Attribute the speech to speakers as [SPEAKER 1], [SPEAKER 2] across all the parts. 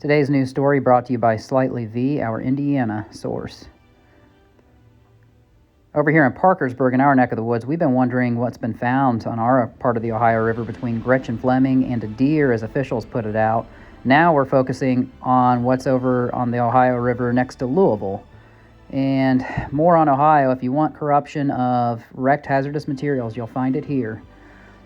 [SPEAKER 1] Today's news story brought to you by Slightly V, our Indiana source. Over here in Parkersburg, in our neck of the woods, we've been wondering what's been found on our part of the Ohio River between Gretchen Fleming and a deer, as officials put it out. Now we're focusing on what's over on the Ohio River next to Louisville. And more on Ohio, if you want corruption of wrecked hazardous materials, you'll find it here.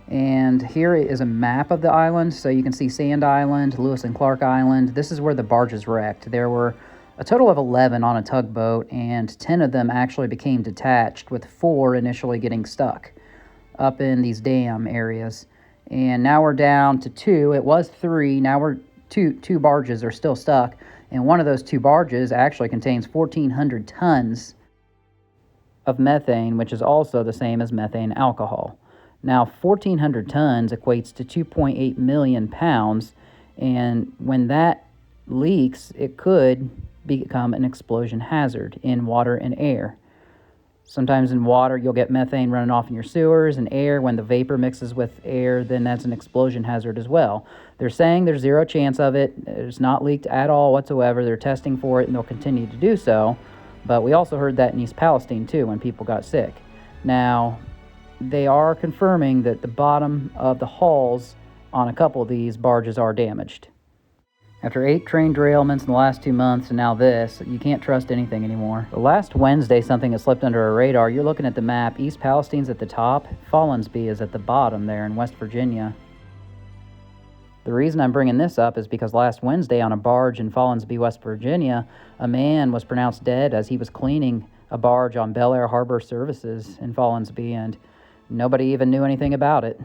[SPEAKER 1] And here is a map of the island, so you can see Sand Island, Lewis and Clark Island. This is where the barges wrecked. There were a total of 11 on a tugboat, and 10 of them actually became detached, with 4 initially getting stuck up in these dam areas. And now we're down to 2. It was 3. Now we're two barges are still stuck, and one of those 2 barges actually contains 1,400 tons of methane, which is also the same as methane alcohol. Now, 1,400 tons equates to 2.8 million pounds, and when that leaks, it could become an explosion hazard in water and air. Sometimes in water, you'll get methane running off in your sewers, and air, when the vapor mixes with air, then that's an explosion hazard as well. They're saying there's 0 chance of it. It's not leaked at all whatsoever. They're testing for it, and they'll continue to do so. But we also heard that in East Palestine, too, when people got sick. Now, they are confirming that the bottom of the hulls on a couple of these barges are damaged. After 8 train derailments in the last 2 months and now this, you can't trust anything anymore. The last Wednesday, something that slipped under our radar, you're looking at the map, East Palestine's at the top, Follansbee is at the bottom there in West Virginia. The reason I'm bringing this up is because last Wednesday on a barge in Follansbee, West Virginia, a man was pronounced dead as he was cleaning a barge on Bel Air Harbor Services in Follansbee, and nobody even knew anything about it.